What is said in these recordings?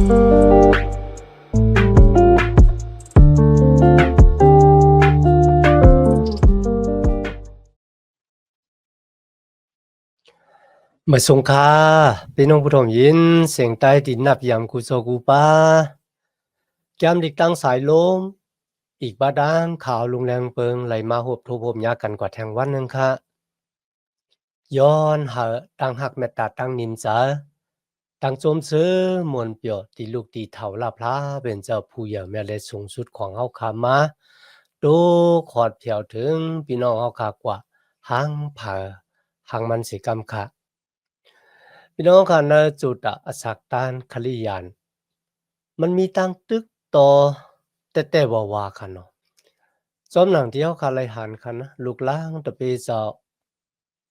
มาสงคาพี่น้องผู้ชมยินเสียงใต้ดินนับยามกุโซกูปาแก้มดิกตั้งสายลมอีกบาดานข่าวลุงแรงเปิงไหลมาหบทุบหบยากันกว่าแทงวันนึงค่ะย้อนหาตั้งหักแม่ตาตั้งนินจาตั้งโจมซื้อมวลเปียวตีลูกตีเถาลาพลาเป็นเจ้าผู้ใหญ่แม่เล็สูงสุดของเฮาคามาดูขอดเผียวถึงพี่น้องเฮาคากว่าหังผาหังมันสิกรรมค่ะพี่น้องค่ะในจุดอสักตานคลิยานมันมีตั้งตึกต่อแต่ว่าค่ะเนาะจอมหนังที่เฮาคาไลหันค่ะนะลูกล่างตะเปเจ้า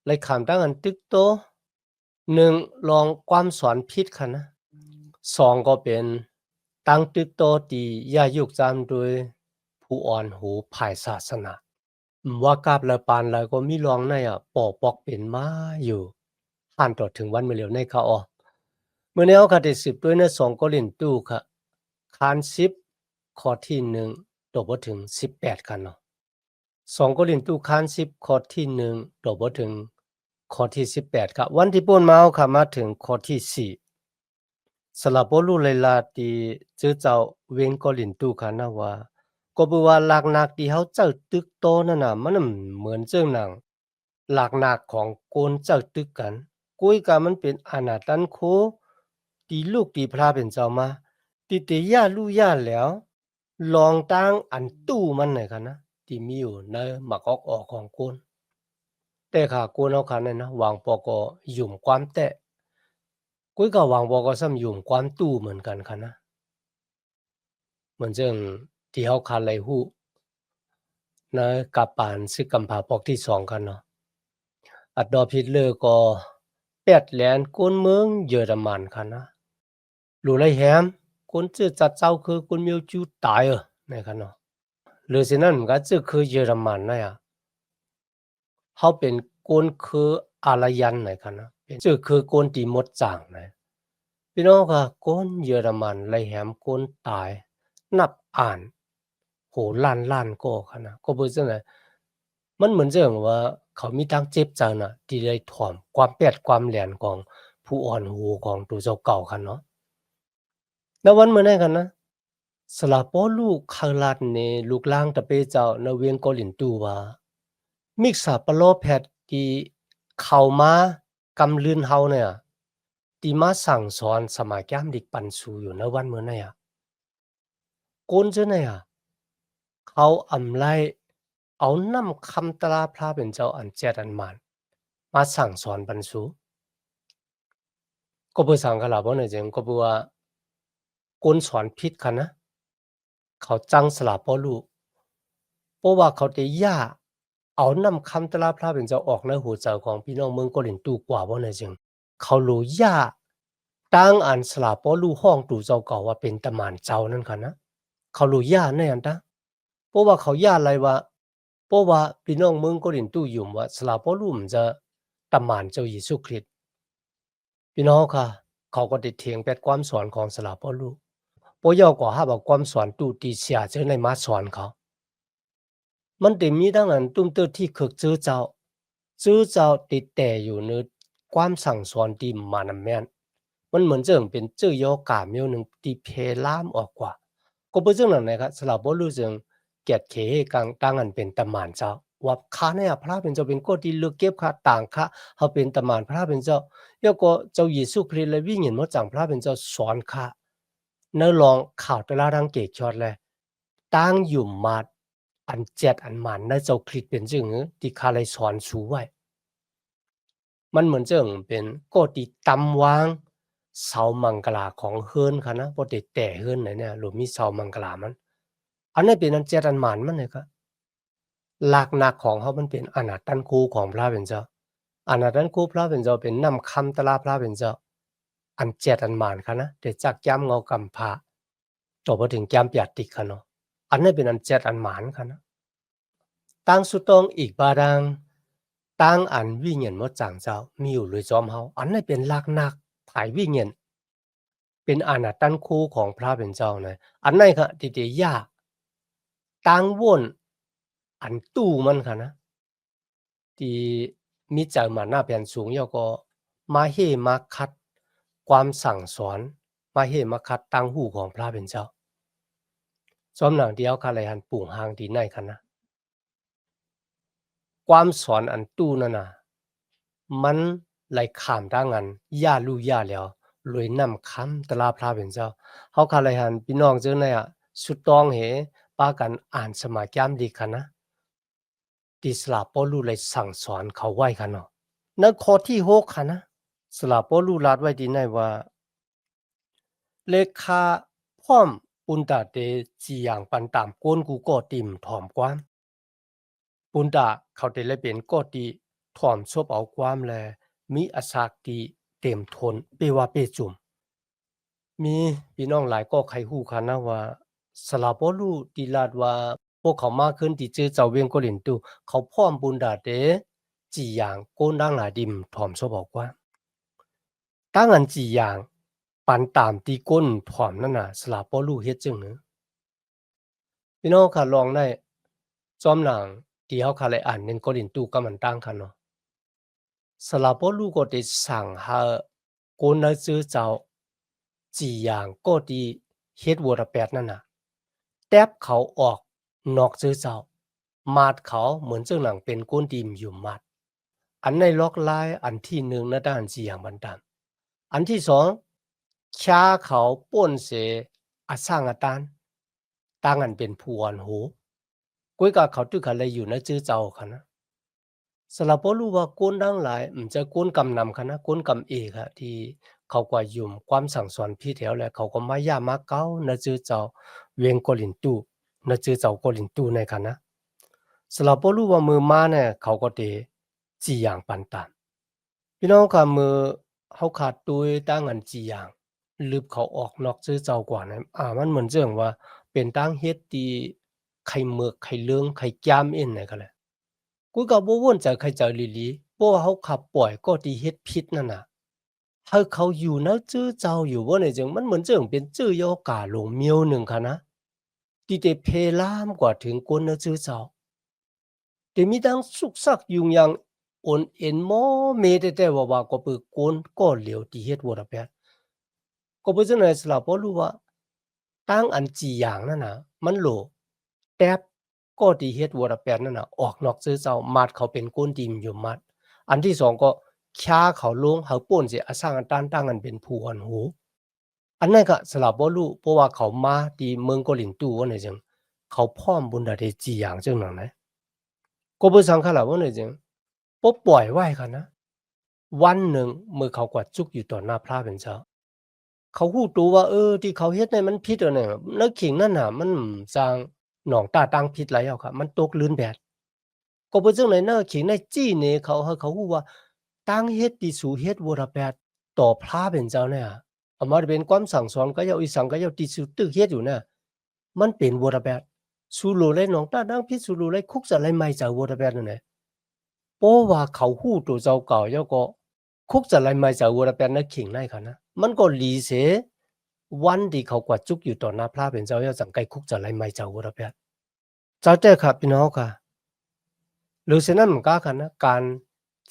ไลขามตั้งอันตึกโต1ลองความสอนผิดค่ะนะ2ก็เป็นตั้งตึกโตที่อย่ายุกจามโดยผู้อ่อนหูภายศาสนาว่ากาบและปานแล้วก็มีรองในปอปอกเป็นมาอยู่ผ่านต่อถึงวันมื้อเหลียวในค่ะอ้อมื้อนี้เฮาก็ได้สืบด้วยใน2โกรินตูค่ะคาน10ข้อที่1ตัวบ่ถึง18ค่ะเนาะ2โกรินตูคาน10ข้อที่1ตัวบ่ถึงข้อที่18ครับวันที่ป่นมาเฮาค่ะมาถึงข้อที่4สลับบ่รู้เลยล่ะที่จื้อเจ้าเวงโกรินตูค่ะนะว่าก็บ่ว่าหลักนักที่เฮาเจ้าตึกโตนั่นน่ะมันเหมือนเจิ้งหนังหลักนักของโกนเจ้าตึกกันกุยกะมันเป็นอนาตันโคตีลูกตีพระเป็นเจ้ามาติเตย่าลู่ย่าแล้วลองตั้งอันตู้มันหน่อยค่ะนะที่มีอยู่ในหมักออกของโกนแต่ค่ะโกนเอาค่ะนั่นนะวางปอก็หยุ่มความแต่กุยก็วางปอก็ซ้ำหยุ่มความตู้เหมือนกันค่ะนะเหมือนเจิงที่เฮาคาไลฮู้นะกับปานซึกกำผาปอกที่2กันเนาะอัดดอลฮิตเลอร์ก็แปดแหลนกวนเมืองเยอรมันค่ะนะรู้ไรแฮมคนจื้อจัดเจ้าคือคนมีจูตายในค่ะเนาะหรือสินั่นมันก็จื้อคือเยอรมันนะเขาเป็นคนคืออารยันไหนค่ะนะเป็นจื้อคือคนที่หมดจางไหนพี่น้องค่ะคนเยอรมันไรแฮมคนตายนับอ่านโหล้านก็ค่ะนะก็บ่จังได๋มันเหมือนจังว่าเขามีทางเจ็บจังน่ะที่ได้ถ่อมความแปดความแหลนของผู้อ่อนหูของตัวเจ้าเก่าค่ะเนาะณวันมื้อนั้นกันนะสละปอลูกคาลัดนี่ลูกลางตะเปเจ้าณเวียงเกาหลินตู่ว่ามิกษาปะโลแพทย์ที่เข้ามากำลืนเฮาเนี่ยที่มาสั่งสอนสมัยยามเด็กปันสู่อยู่ณวันมื้อนั้นโกนจังได๋เขาอำไลเอานำคำตราพระเป็นเจ้าอันแจ้อันหมานมาสั่งสอนปันสู่ก็บ่สั่งกะลาบ่เนี่ยจังก็บ่ว่าคนสอนผิดค่ะนะเขาจังสละปอลูกเพราะว่าเขาได้ย้าเอานำคำตราพระเป็นเจ้าออกในหูเจ้าของพี่น้องเมืองโกรินตูกว่าบ่เนี่ยจังเขารู้ย้าตั้งอันสละปอลูกห้องตู่เจ้าเก่าว่าเป็นตะหมานเจ้านั่นค่ะนะเขารู้ย้าในอันตะเพราะว่าเขาย้าไรว่าเพราะว่าพี่น้องเมืองโกรินตูยุ่มว่าสละปอลูมันจะตะหมานเจ้าเยซูคริสต์พี่น้องค่ะเขาก็ได้เถียงแปดความสอนของสละปอลูบ่ยอกว่าหาว่าความสอนตู่ตีเสียจังได๋มาสอนเขา มันได้มีทั้งอันตุ้มเตอที่คึกจื้อเจ้าติดแต่อยู่ในความสั่งสอนที่มานำแม่นมันเหมือนเจิงเป็นจื้อยอกาเมียวหนึ่งที่เพลามออกกว่าก็เปิ้นจังนั้นนะครับสำหรับบ่รู้จึงเกียรติเขกังตั้งอันเป็นตำหมานเจ้าว่าข้าเนี่ยพระเป็นเจ้าเป็นคนที่ลึกเก็บค่าต่างค่าเฮาเป็นตำหมานพระเป็นเจ้าแล้วก็เจ้าเยซูคริสต์และวิญญาณมาจังพระเป็นเจ้าสอนข้าเนื้อลองข่าวแต่ละดังเกตชอดเลยตั้งอยู่มาดอันเจ็ดอันหมันในเจ้าคริสเป็นจึงที่ข้าเลยสอนสูไว้มันเหมือนจึงเป็นโกติตำวางเสามังกลาของเฮือนค่ะนะบ่ได้แต่เฮือนไหนเนี่ยหรือมีเสามังกลามันอันนี้เป็นอันเจ็ดอันหมันมันเลยครับหลักหนักของเขามันเป็นอนาตันคูของพระเป็นเจ้าอนาตันคูพระเป็นเจ้าเป็นนำคำตราพระเป็นเจ้าอันเจ็ดอันหมันค่ะนะแต่จากย้ำเงากำพาจบมาถึงย้ำปียติกค่ะเนาะอันนี้เป็นอันเจ็ดอันหมันค่ะนะ 当สุตองอีกบาดังตั้งอันวิญญาณมดจางเจ้ามีอยู่เลยจอมเฮาอันนี้เป็นหลักนักภายวิญญาณ เป็นอาณาตันคู่ของพระเป็นเจ้านะอันไหนค่ะที่เดียากตังวนอันตู้มันค่ะนะที่มีใจมาหน้าเปลี่ยนสูงยอก็มาเฮมาคัดความสั่งสอนมาเฮมาคัดตังหูของพระเป็นเจ้าซ้อมหนังเดียวค่ะเลยหันปุ่งหางดีในค่ะนะความสอนอันตู้นั่นน่ะมันไหลข้ามทางกันย่าลู่ย่าแล้วรวยนำคำตลาพระเป็นเจ้าเฮาค่ะเลยหันพี่น้องเจ้าในอะสุดต้องเหปากันอ่านสมาแก้มดีค่ะนะติสลาปอลูเลยสั่งสอนเขาไว้ค่ะเนาะในข้อที่6ค่ะนะสลาปอลูลาดไว้ดีในว่าเลขาพร้อมปุนตาเตจีอย่างปันตามก้นกูก็ติ่มถ่อมความปุนตาเขาได้เลยเป็นก็ติถ่อมซบเอาความแลมีอาสากติเต็มทนเปว่าเปจุ่มมีพี่น้องหลายก็ใครฮู้ค่ะนะว่าสลาปอลูติลาดว่าพวกเขามาขึ้นที่เจอเจ้าเวียงก็เล่นตุเขาพร้อมปุนตาเตจีอย่างก้นดังหลายดิมถ่อมซบเอาความตั้งอันจีอย่างปันตามตีก้นถ่อมนั่นน่ะสลาปอลูเฮ็ดจังเนอ พี่น้องค่ะลองได้จอมหนังที่เขาค่ะเลยอ่านในกอรินตูก็มันตั้งค่ะเนาะสลาปอลูก็ได้สั่งหาโกนจื้อเจ้าจีอย่างก็ดีเฮ็ดวัวระแปดนั่นน่ะแตบเขาออกนอกจื้อเจ้ามาดเขาเหมือนเจ้าหนังเป็นก้นดีมอยู่มัดอันในล็อกไลน์อันที่หนึ่งนะด้านจีอย่างบันดาลอันที่สองช้าเขาป้นเสอาสร้างอาตานตั้งอันเป็นผู้อ่อนหู กุ้ยกะเขาตึกอะไรอยู่นะจื้อเจ้าค่ะนะสลับพอรู้ว่าก้นดังหลายจะก้นกำนำค่ะนะก้นกำเอกค่ะที่เขากว่ายุ่มความสั่งสอนพี่แถวแหละเขาก็มาย่ามาเก้านะจื้อเจ้าเวียงกอลินตู้นะจื้อเจ้ากอลินตู้ในค่ะนะสลับพอรู้ว่ามือมาเนี่ยเขาก็เตจีอย่างปันตามพี่น้องค่ะมือเขาขาดตุยตั้งอันจีอย่างลืบเขาออกนอกจื้อเจ้ากว่านะมันเหมือนเรื่องว่าเป็นตั้งเฮ็ดที่ไข่เมือกไข่เลืองไข่จ้ามเอ็นไหนก็แหละ กูก็บ่วนใจใครใจลีหลีเพราะว่าเขาขับปล่อยก็ที่เฮ็ดผิดนั่นน่ะให้เขาอยู่นะจื้อเจ้าอยู่บ่ได้จังมันเหมือนจังเป็นจื้อยอกาหลงเมียวหนึ่งค่ะนะที่ได้เพลามกว่าถึงคนนะจื้อเจ้าแต่มีทั้งสุกซักยุงยังโอนเอ็นหมอเมแต่ๆว่าก็เปิดโกนก็เหลียวที่เฮ็ดบ่ได้แปดก็บ่จังได๋สละบ่รู้ว่าตั้งอันจีอย่างนั่นน่ะมันโหลแต๊บก็ที่เฮ็ดบ่ได้แปดนั่นน่ะออกนอกจื้อเจ้ามาดเขาเป็นก้นดิมอยู่มัด อันที่สองก็ค้าเขาลงเขาป่นเสียอสร้างอันต้านตั้งกันเป็นผู้อ่อนหูอันนั้นก็สลับบ่รู้เพราะว่าเขามาที่เมืองเกาหลีตู่ว่าไหนจังเขาพร้อมบุญดาได้จีอย่างจังนั้นนะก็บ่สังขารว่าไหนจังบ่ปล่อยไว้ค่ะนะวันหนึ่งเมื่อเขากวาดจุกอยู่ต่อหน้าพระเป็นเจ้าเขาฮู้ตัวว่าที่เขาเฮ็ดนั่นมันผิดอะเนี่ยแล้วขิงนั่นน่ะมันสร้างหนองตาตั้งผิดหลายแล้วครับมันตกลื่นแบด ก็บ่จั่งใดเนาะขิงในจี้นี่เขาให้เขาฮู้ว่าตั้งเฮ็ดที่สูเฮ็ดบ่ระแปดต่อพระเป็นเจ้าเนี่ยเอามาเป็นความสั่งสอนก็เจ้าอีสังก็เจ้าที่สุตึกเฮ็ดอยู่เนี่ยมันเป็นบ่ระแปดสูโลเลยน้องตาดังพิษสูโลเลยคุกจะไลไม่เจ้าบ่ระแปดนั่นแหละเพราะว่าเขาฮู้ตัวเจ้าเก่าเจ้าก็คุกจะไลไม่เจ้าบ่ระแปดนะขิงในเขานะมันก็หลีเสวันที่เขากวาดจุกอยู่ต่อหน้าพระเป็นเจ้าเจ้าจังไกคุกจะไลไม่เจ้าบ่ระแปดเจ้าแต่ครับพี่น้องค่ะ หรือฉะนั้นมันก็กันนะการ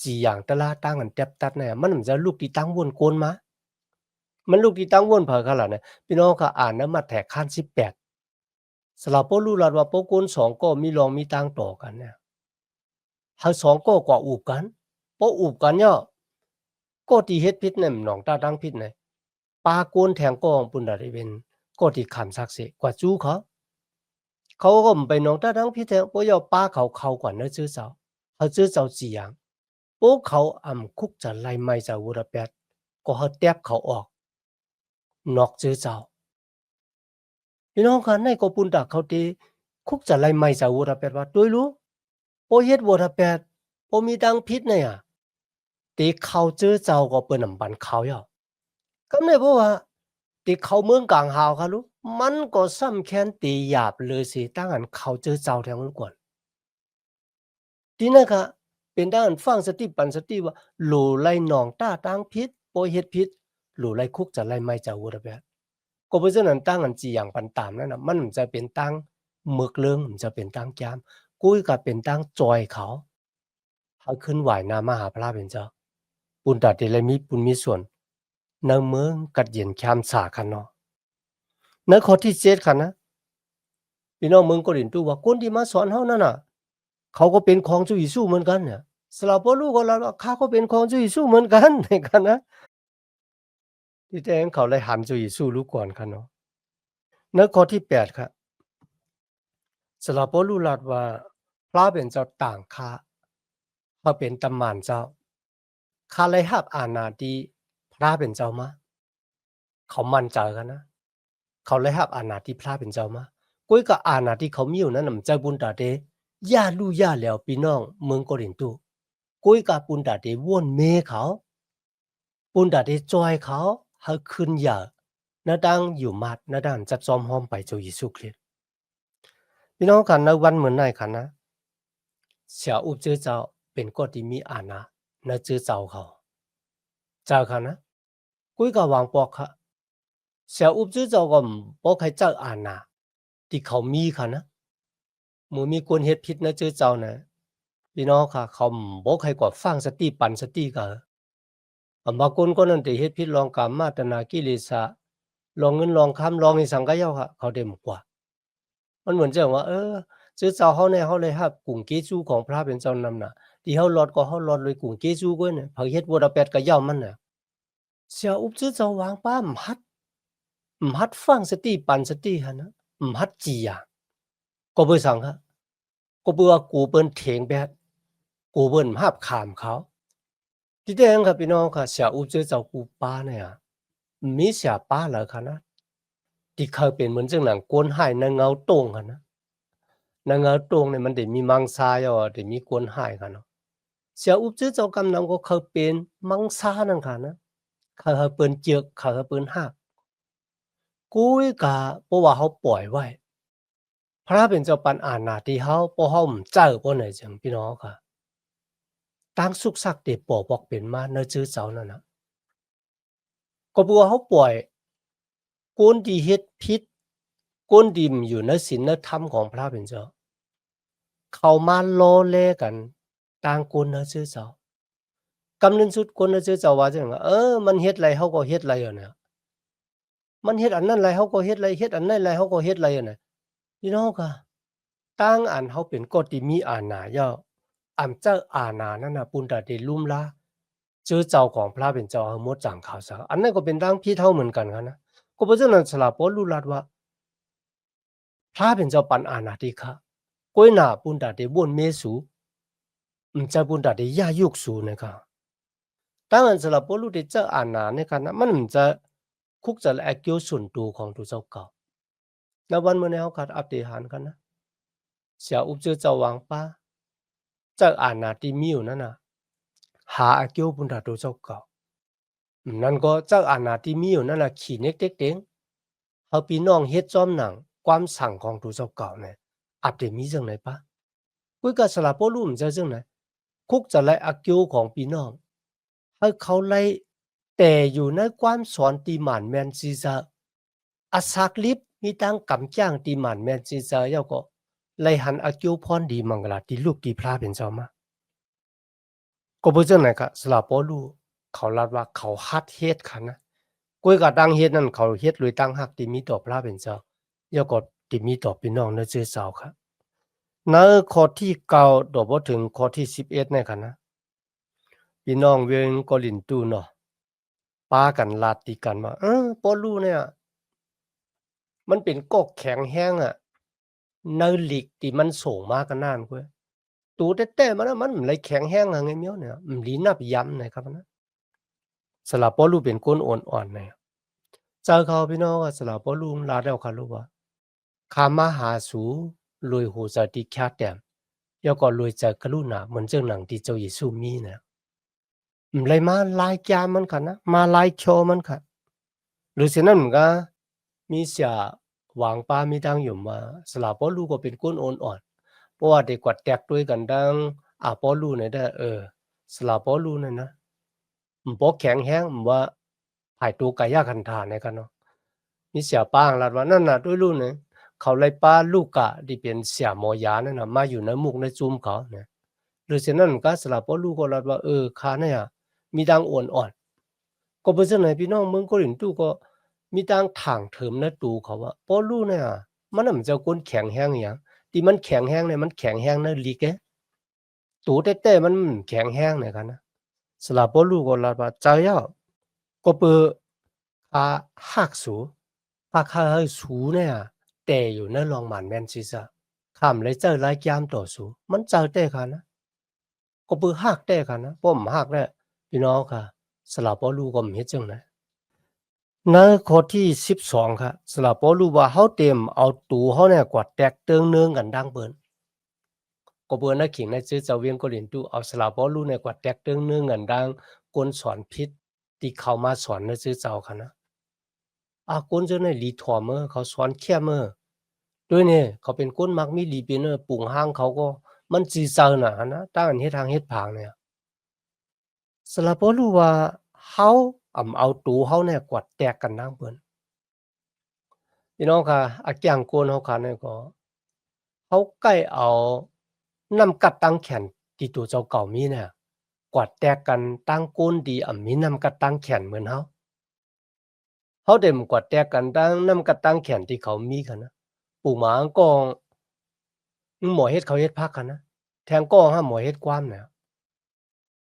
จีอย่างแต่ละตั้งกันแตบตัดเนี่ยมันจะลูกที่ตั้งวนโกนมามันลูกที่ตั้งวนเผอขนาดเนี่ยพี่น้องก็อ่านนะมาแถกขั้น18สลับโปรู้ลัดว่าโปโกน2ก็มีรองมีตั้งต่อกันเนี่ยหา2ก็กว่าอูบกันพออูบกันเนี่ยก็ที่เฮ็ดผิดเนี่ยหนองตาตั้งผิดเนี่ยปาโกนแทงก็ของปุ่นได้เป็นก็ที่ขำซักเสกว่าจู้เขาก็บ่ไปหนองตาตั้งผิดแท้บ่ยอป้าเขากว่าเนื้อซื่อเจ้าเขาซื่อเจ้าจีหยัง โป๊เขาคุกจะไล่ไม่จากวุระแปดก็เขาแตบเขาออกนอกจื้อเจ้าพี่น้องคะในก็ปุนดักเขาตีคุกจะไล่ไม่จากวุระแปดว่าด้วยรู้โปเฮ็ดวุระแปดโปมีดังพิษเนี่ยตีเขาจื้อเจ้าก็เปิ้นนำบันเขาย่อก็เนี่ยเพราะว่าตีเขาเมืองกลางหาวค่ะรู้มันก็ซ้ำแค้นตีหยาบเลยสิตั้งอันเขาจื้อเจ้าแทงมันก่อนทีนั้นค่ะเป็นด้านฟังสติปันสติว่าโหลไล่หนองต้าตั้งพิษโปเฮ็ดพิษ หลู่ไล่คุกจะไล่ไม่จะวูระเบียก็เพราะฉะนั้นตั้งอันจีอย่างปันตามนั่นน่ะมันจะเป็นตั้งหมึกเรื่องมันจะเป็นตั้งจามกุ้ยก็เป็นตั้งจอยเขาขึ้นไหวนามาหาพระเป็นเจ้าปุณตาเตเลยมีปุณมีส่วนในเมืองกัดเย็นแคมสาคันเนาะในข้อที่7คันนะพี่น้องเมืองโกรินตูว่าคนที่มาสอนเฮานั่นน่ะเขาก็เป็นของจุยสู้เหมือนกันเนี่ยสลาปอลูก็แล้วข้าก็เป็นของจุยสู้เหมือนกันในกันนะที่แท้เขาเลยหันจุยสู้รู้ก่อนคันเนาะในข้อที่8ครับสลาปอลูลาดว่าพระเป็นเจ้าต่างค่าเขาเป็นตำมานเจ้าข้าเลยหับอาณาดีพระเป็นเจ้ามาเขามั่นใจกันนะเขาเลยหับอาณาที่พระเป็นเจ้ามากุ้ยกับอาณาที่เขามีอยู่นั้นน่ะมันใจบุญตาเดย่าลู่ย่าแล้วพี่น้องเมืองโกรินตูกุ้ยกับปุณตาเดว่นเมเขาปุณตาเดจอยเขาให้ขึ้นอย่านาดังอยู่มัดนาดังจับจอมหอมไปเจ้าเยซูคริสต์พี่น้องกันในวันเหมือนในคันนะเสียอุบเจอเจ้าเป็นก็ที่มีอาณาในเจอเจ้าเขาเจ้าคันนะกุ้ยกับวางปอกค่ะเสียอุบเจอเจ้าก็บ่ใครเจ้าอาณาที่เขามีค่ะนะหมูมีคนเฮ็ดผิดนะเจอเจ้านะพี่น้องค่ะเขาบ่ใครกว่าฟังสติปันสติก็บางคนก็นั่นแต่เฮ็ดผิดลองกามมาตนากิเลสะลองเงินลองคำลองอีสังกะเย้าค่ะเขาได้หมกว่ามันเหมือนจะว่าเจอเจ้าเฮาเนี่ยเฮาเลยรับกุ่งเกจูของพระเป็นเจ้านำน่ะที่เฮารอดก็เฮารอดเลยกุ่งเกจูก้วยเนี่ยเผาเฮ็ดบ่ดาแปดกะเย้ามันน่ะเสียอุบจื้อเจ้าวางป้ามหัดฟังสติปันสติหั่นนะหัดจีอะก็บ่สังค่ะก็เบื่อกูเปิ้นเถงแบบกูเปิ้นหาบขามเขาที่แท้ครับพี่น้องค่ะเสียอุบจื้อเจ้ากูป้าเนี่ยมีเสียป้าเหรอคะนะที่เคยเป็นเหมือนจังหนังกวนหายในเงาโต่งหั่นนะในเงาโต่งเนี่ยมันได้มีมังสาย่อได้มีกวนหายค่ะเนาะเสียอุบจื้อเจ้ากำนำก็เคยเป็นมังสานั่นค่ะนะเขาให้เปิ้นเจือกเขาให้เปิ้นหาบกุยก็บ่ว่าเฮาปล่อยไว้ พระเป็นเจ้าปันอาณาที่เฮาบ่เฮาเจ้าบ่ไหนจังพี่น้องค่ะตั้งสุกสักเดปอบอกเป็นมาเนอจื้อเจ้านั่นน่ะก็บ่ว่าเฮาปล่อยคนที่เฮ็ดผิดคนที่อยู่ในศีลธรรมของพระเป็นเจ้าเข้ามาล้อเล่กันต่างคนเนอจื้อเจ้ากำนึงสุดคนเนอจื้อเจ้าว่าจังว่ามันเฮ็ดไรเฮาก็เฮ็ดไรอะเนี่ยมันเฮ็ดอันนั้นไรเฮาก็เฮ็ดไรเฮ็ดอันนั้นไรเฮาก็เฮ็ดไรอะน่ะพี่น้องค่ะ ตั้งอันเฮาเป็นกฎที่มีอาณาเย้าอันเจ้าอาณานั่นน่ะปุณตะเดลุ่มลาเจอเจ้าของพระเป็นเจ้าเฮาหมดจังข่าวซะอันนั้นก็เป็นทางพี่เท่าเหมือนกันค่ะนะก็เพราะฉะนั้นสลาปอรู้ลัดว่าพระเป็นเจ้าปันอาณาติคะก้อยหน้าปุณตะเดบ่นเมสูจะปุณตะเดย่ายุกสูนะคะตั้งอันสลาปอรู้ได้เจ้าอาณาเนี่ยค่ะนะมันจะคุกจะแลเกียวส่วนตัวของตัวเจ้าเก่าแล้ววันมื้อนี้เฮาก็อัปเดตหันกันนะเสียอุบเจอเจ้าวางป้า เจ้าอาณาที่มีอยู่นั่นน่ะหาอาเกียวบุญดาโตเจ้าเก่านั่นก็เจ้าอาณาที่มีอยู่นั่นน่ะขี่เน็กเต็กเต็งเฮาพี่น้องเฮ็ดจอมหนังความสั่งของตัวเจ้าเก่าเนี่ยอัปเดตมีจังไหนปะกุยกะสละโปลุ่มจะจังไหนคุกจะไล่อาเกียวของพี่น้องให้เขาไล่แต่อยู่ในความสอนที่หมานแม่นซีซะอาศักลิบมีตั้งกำจ้างที่หมานแม่นซีซะเจ้าก็ไล่หันอาเกียวพรดีมังกลาที่ลูกที่พระเป็นเจ้ามาก็บ่จังไหนกะสละโปลูเขาลาดว่าเขาฮัดเฮ็ดคันนะกุยกะตั้งเฮ็ดนั่นเขาเฮ็ดโดยตั้งฮักที่มีต่อพระเป็นเจ้าแล้วก็ที่มีต่อพี่น้องในเชื้อเจ้าครับในข้อที่9ดอกบ่ถึงข้อที่11ในคันนะพี่น้องเวงโกลินตูเนาะปากันลาดติกันว่าปอลูเนี่ยมันเป็นกอกแข็งแรงอะในลีกที่มันสูงมากันนานกว่าตูแต่ๆมันน่ะมันเลยแข็งแรงอะไงเมียวเนี่ยลีนับยำนะครับนะสละปอลูเป็นคนอ่อนๆเนี่ยเจอเขาพี่น้องว่าสละปอลูลาดแล้วค่ะรู้ว่าขามาหาสู่ลุยหูจะติแค่แต้มแล้วก็ลุยจะกรุณาเหมือนเจ้าหนังที่เจ้าเยซูมีเนี่ยเลยมาลายจามมันค่ะนะมาลายโชว์มันค่ะหรือฉะนั้นมันก็มีเสียหวังปามีดังอยู่มาสละปอลูก็เป็นคนอ่อนๆเพราะว่าได้กวัดแตกด้วยกันดังปอลูเนี่ยได้สละปอลูเนี่ยนะบ่แข็งแรงว่าไผ ายตัวกายาคันธาในกันเนาะมีเสียป้างลัดว่านั่นน่ะด้วยรุ่นเนี่ยเขาไล่ป้าลูกกะที่เป็นเสียหมอยานั่นน่ะมาอยู่ในมุกในจุ่มเขาเนี่ยหรือฉะนั้นก็สลับป้อลูกก็ลัดว่าข้าเนี่ยมีดังอ่อนๆก็เพราะฉะนั้นพี่น้องเมืองโกรินตู้ก็มีดังถ่างเถิมในตูเขาว่าป้อลูกเนี่ยมันน่ะมันจะก้นแข็งแห้งอย่างที่มันแข็งแห้งเนี่ยมันแข็งแห้งในลีกเอ๊ะตูเต้ๆมันแข็งแห้งเนี่ยกันนะสลับป้อลูกก็ลัดว่าใจอ่ะก็เปิดหักสูปากคาให้สูเนี่ยแต่อยู่ในลองหมันแม่นซิซะคำเลยเจอรายยามต่อสูมันเจอแต่กันนะก็เปิดหักแต่กันนะป้อมหักเนี่ยพี่น้องค่ะสลับป้อลูกก็มีเฮ็ดจังได๋ในข้อที่12ค่ะสลับป้อลูกว่าเฮาเต็มเอาตูเฮาเนี่ยกวาดแตกเติงเนืองกันดังเปิ้นก็เปิ้นน่ะขิงในชื่อเจ้าเวียงก็เล่นตู้เอาสลับป้อลูกเนี่ยกวาดแตกเติงเนืองกันดังคนสอนผิดที่เข้ามาสอนในชื่อเจ้าค่ะนะ ก้นเจ้าเนี่ยลีถ่อเมอเขาสอนแค่เมอด้วยเนี่ยเขาเป็นก้นมักมีลีเป็นปุ่งห้างเขาก็มันจีเซอร์น่ะนะตั้งอันเฮ็ดทางเฮ็ดผางเนี่ยสลับบ่รู้ว่าเฮาเอาตูเฮาเนี่ยกวาดแตกกันนางเปิ้นพี่น้องค่ะแก้งกวนเฮาค่ะเนี่ยก็เขาใกล้เอาน้ำกัดตั้งแขนที่ตัวเจ้าเก่ามีเนี่ยกวาดแตกกันตั้งก้นดีมีน้ำกัดตั้งแขนเหมือนเฮา เขาได้มากวาดแตกกันตั้งนำกระตั้งแขนที่เขามีกันนะปู่หมาก็หมอเฮ็ดเขาเฮ็ดพักกันนะแทงก็ห้ามหมอเฮ็ดความเนี่ย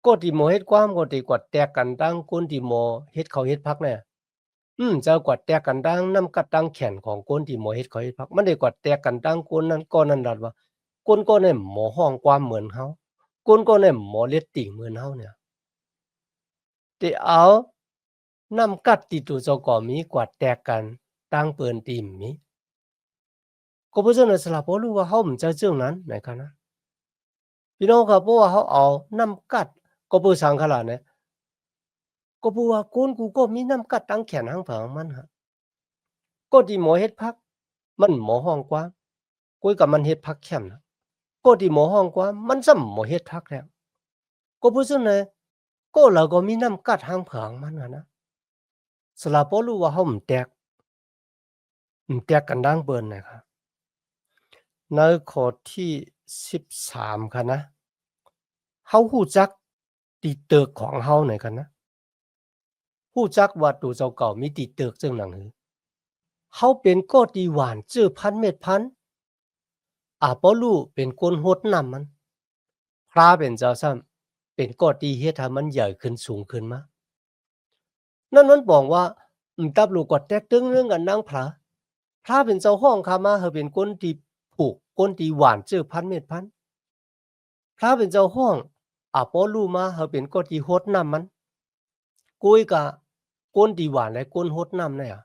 ก็ที่หมอเฮ็ดความก็ที่กวาดแตกกันตั้งคนที่หมอเฮ็ดเขาเฮ็ดพักเนี่ยจะกวาดแตกกันตั้งนำกระตั้งแขนของคนที่หมอเฮ็ดเขาเฮ็ดพักมันได้กวาดแตกกันตั้งคนนั้นก็นั่นดัดว่าคนก็เนี่ยหมอห้องความเหมือนเขาคนก็เนี่ยหมอเลียดติ่งเหมือนเขาเนี่ยแต่เอานำกัดที่ตัวเจ้าก็มีกวาดแตกกันตั้งเปิ้นติ่มมี ก็เพราะฉะนั้นสลับบ่รู้ว่าเฮามันจะเรื่องนั้นไหนกันนะพี่น้องครับเพราะว่าเฮาเอาน้ำกัดก็เพื่อสังขลาดเนี่ยก็เพราะว่าคนกูก็มีน้ำกัดตั้งแขนหั้งผางมันครับก็ที่หมอเฮ็ดพักมันหมอห้องกว้างกุยกับมันเฮ็ดพักแคมป์นะก็ที่หมอห้องกว้างมันซ้ำหมอเฮ็ดพักแล้วก็เพราะฉะนั้นก็เราก็มีน้ำกัดหั้งผางมันอะนะสลับบ่รู้ว่าเฮามันแตกกันดังเบิ่นน่ะครับในข้อที่13ค่ะนะ เฮาฮู้จักตีเติกของเฮาหน่อยกันนะฮู้จักว่าตัวเจ้าเก่ามีตีเติกจั่งหนังหือเฮาเป็นก็ตีหวานจื้อพันเม็ดพันบ่รู้เป็นคนโหดนำมันพระเป็นเจ้าซ้ำเป็นก็ตีเฮ็ดให้มันใหญ่ขึ้นสูงขึ้นมานั่นมันบอกว่าตับลูกกว่าแตกตึงเรื่องกันนางพระเป็นเจ้าห้องข้ามาเฮาเป็นคนที่ผูกคนที่หวานจื้อพันเม็ดพันพระเป็นเจ้าห้องบ่รู้มาเฮาเป็นก็ที่โหดนำมัน กุยกะก้นดีหวานและก้นฮดน้ำเนี่ย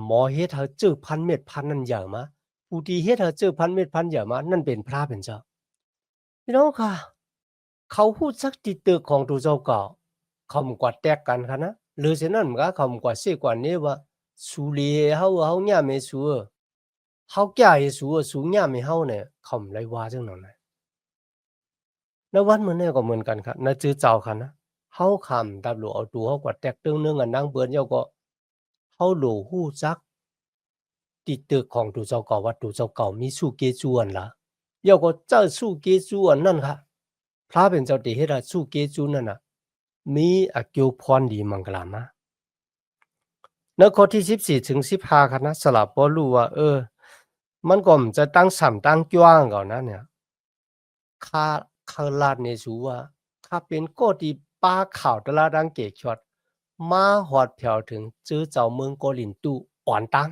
หมอเฮ็ดให้เจอพันเม็ดพันนั่นอย่างมาผู้ที่เฮ็ดให้เจอพันเม็ดพันอย่างมานั่นเป็นพระเป็นเจ้าพี่น้องค่ะเขาฮู้จักติตึกของตัวเจ้าก็เขามกว่าแตกกันค่ะนะหรือฉะนั้นมันก็เขามกว่าสิกว่านี้ว่าสูลีเฮาหญ้าไม่สูเฮาแก่ให้สูหญ้าไม่เฮาเนี่ยเขามเลยว่าจังนั้นน่ะแล้ววันมื้อนี้ก็เหมือนกันครับนะจื้อเจ้าค่ะนะ เฮาคำดับโหลเอาตัวเฮากว่าแตกตึงหนึ่งอันนังเบิ่นเจ้าก็เฮาโหลฮู้จักติดตึกของตัวเจ้าเก่าว่าตัวเจ้าเก่ามีสู้เกจวนล่ะเจ้าก็เจ้าสู้เกจวนนั่นค่ะพระเป็นเจ้าติเฮ็ดให้สู้เกจวนนั่นน่ะมีเกี่ยวพรดีมังกลามาในข้อที่14ถึง15ค่ะนะสลับบ่รู้ว่ามันก็มันจะตั้งสำตั้งกว้างก่อนนะเนี่ยข้าข้าลาดนี่สูว่าข้าเป็นก็ที่ป้าข่าวตะลาดังเกกชอด มาฮอดแผ่วถึงจื้อเจ้าเมืองโกลินตู่อ่อนตัง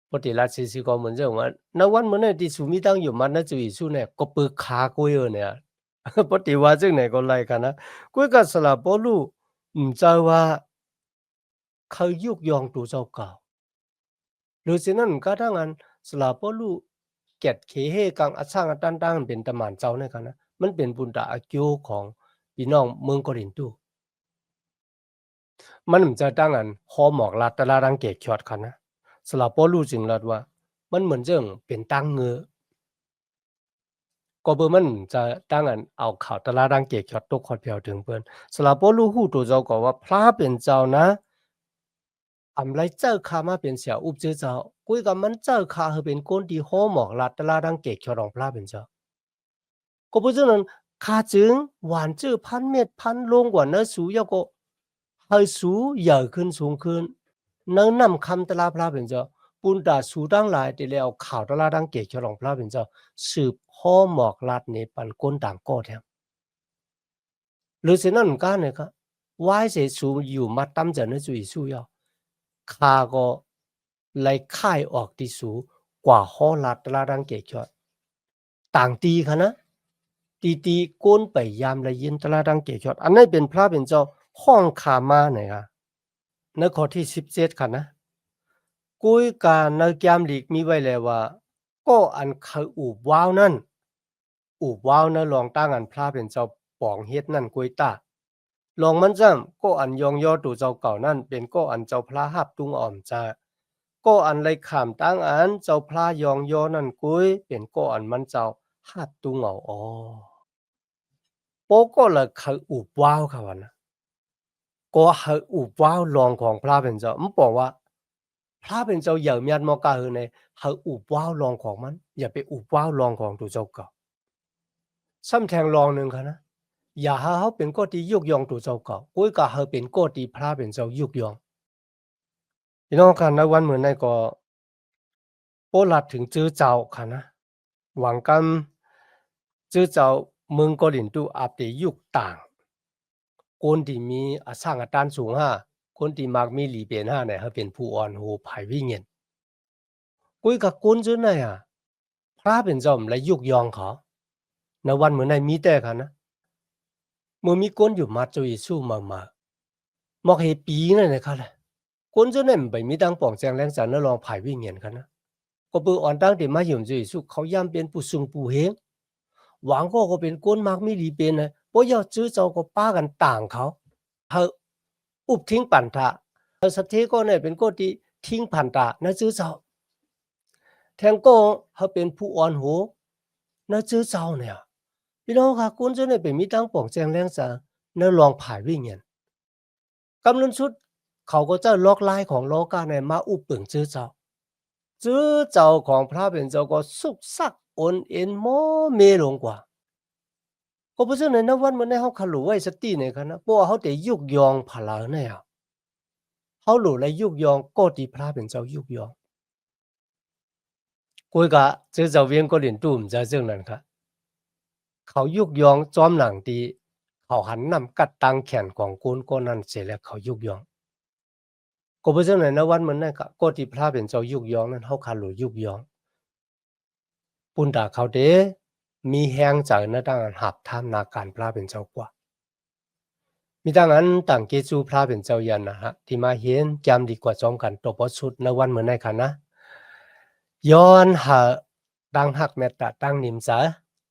ปกติราชสีก็เหมือนเรื่องว่าณวันมื้อนั้นที่สุมีตังอยู่มันนะจุอีสุเนี่ยก็ปึกขากุยเนี่ยปกติว่าจังไหนก็ไล่กันนะกุยก็สลับบ่รู้ใจว่าเขายุกยองตู่เจ้าเก่าหรือฉะนั้นก็ทั้งอันสลับบ่รู้เกียรติเขเฮกังอะช่างอะตันตังเป็นตะหมานเจ้าในกันนะมันเป็นบุญตาอากิวของพี่น้องเมืองโกลินตู่ มันจะตั้งอันฮอหมอกลัดตะลาดังเกกชอดคันนะสลับบ่รู้จึงลัดว่ามันเหมือนเจิงเป็นตั้งเงือ ก็เบิ่มันจะตั้งอันเอาข่าวตะลาดังเกะขอดตกขอดเพียวถึงเปิ้นสละบ่รู้ฮู้ตัวเจ้าก็ว่าพระเป็นเจ้านะอำไลเจ้าข้ามาเป็นเสียอุบจื้อเจ้ากุยกับมันเจ้าข้าให้เป็นคนที่โหหมอกลัดตะลาดังเกะขอดของพระเป็นเจ้าก็เพราะฉะนั้นข้าจึงหวานจื้อพันเม็ดพันลงกว่าเนื้อสูยาก็ให้สูใหญ่ขึ้นสูงขึ้นเนื้อนำคำตะลาพระเป็นเจ้าปุณตาสูตั้งหลายแต่แล้วข่าวตะลาดังเกะขอดของพระเป็นเจ้าสืบโหหมอกลัดในปันก้นต่างก็แท้หรือเช่นนั้นกันเนี่ยครับวายเสสูอยู่มาตั้มจะเนื้อจุยสู้ยาข้าก็ไล่ค่ายออกที่สูกว่าโหลัดตะลาดังเกะขอดต่างตีค่ะนะตีก้นไปยามละยินตะลาดังเกะขอดอันนี้เป็นพระเป็นเจ้าห้องขามาเนี่ยครับในข้อที่17ค่ะนะกุยการในแกมหลีกมีไว้แล้วว่าก็อันเขาอูบว้าวนั่นอูบว้าวนะลองตั้งอันพระเป็นเจ้าปองเฮ็ดนั่นกุยตาลองมันจ้ำก็อันยองยอตู่เจ้าเก่านั่นเป็นก็อันเจ้าพระหับตุงอ่อมจ้าก็อันเลยขามตั้งอันเจ้าพระยองยอนั่นกุยเป็นก็อันมันเจ้าหับตุงเอาอ๋อโปก็เลยเขาอูบว้าวค่ะวันนะก็เขาอูบว้าวลองของพระเป็นเจ้ามันบอกว่าพระเป็นเจ้าอย่ามีอันมอกาหือในเขาอูบว้าวลองของมันอย่าไปอูบว้าวลองของตู่เจ้าเก่าซ้ำแทงลองหนึ่งค่ะนะอย่าหาเขาเป็นก็ที่ยุกยองตู่เจ้าเก่ากุยกะเขาเป็นก็ที่พระเป็นเจ้ายุกยองพี่น้องค่ะในวันเหมือนในก็โปลัดถึงจื้อเจ้าค่ะนะหวังกันจื้อเจ้าเมืองก็หลินตู่อาบติยุกต่างคนที่มีสร้างอัตราสูงห้าคนที่มักมีหลีเปลี่ยนห้าเนี่ยเขาเป็นผู้อ่อนโหภายวิญญาณกุยกับคนจื้อไหนพระเป็นเจ้าและยุกยองเขาในวันเหมือนในมีแต่ค่ะนะเมื่อมีคนอยู่มาจุยสู้มาหมอกเฮปีนั่นนะคะแหละคนจื้อเนี่ยไปมีตังป่องแจงแรงสารนลองภายวิญญาณค่ะนะก็เปิดอ่อนตั้งแต่มาอยู่จุยสู้เขาย่ำเป็นผู้ทรงผู้เฮงหวังก็เป็นคนมักมีหลีเป็นนะเพราะยอดจื้อเจ้าก็ป้ากันต่างเขาเขาอุบทิ้งปันทะเขาสักทีก็เนี่ยเป็นก็ที่ทิ้งพันตานะจื้อเจ้าแทงก็เขาเป็นผู้อ่อนโหนะจื้อเจ้าเนี่ยพี่น้องค่ะคนจื้อเนี่ยเป็นมีตังป่องแจงแรงสารนลองภายวิญญาณกำลังชุดเขาก็จะล็อกไล่ของโลกาในมาอุปเปิงจื้อเจ้าจื้อเจ้าของพระเป็นเจ้าก็สุกซักโอนเอ็นโมเมลงกว่าก็เพราะฉะนั้นนะวันมันในเขาขลุ่ไว้สติเนี่ยครับนะเพราะว่าเขาแต่ยุกยองพลาเนี่ยเขาหลุและยุกยองก็ตีพระเป็นเจ้ายุกยองกุยกะเจ้าเจ้าเวียงก็เรียนตู้มจะเรื่องนั้นครับเขายุกยองจอมหนังตีเขาหันนำกัดตังแขนของคุณก็นั่นเสียแล้วเขายุกยองก็เพราะฉะนั้นนะวันมันนั่นก็ตีพระเป็นเจ้ายุกยองนั้นเขาขลุ่ยุกยองปุ่นตาเขาเดมีแหงจากนั้นตั้งหับท่ามนาการพระเป็นเจ้ากว่ามีดังนั้นต่างเกจูพระเป็นเจ้ายันนะฮะที่มาเห็นแกมดีกว่าจอมกันตบสุดในวันเหมือนในค่ะนะย้อนหาดังหักเมตตาตั้งนิมสา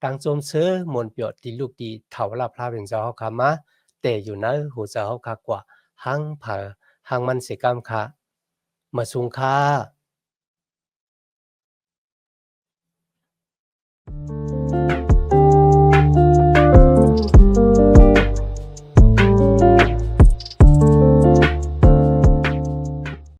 ตั้งโจมเสือมนเปียดที่ลูกดีเถาลาพระเป็นเจ้าเขาขามาแต่อยู่นะหูเจ้าเขาขากว่าหังผาหังมันเสกามขามาสุงคา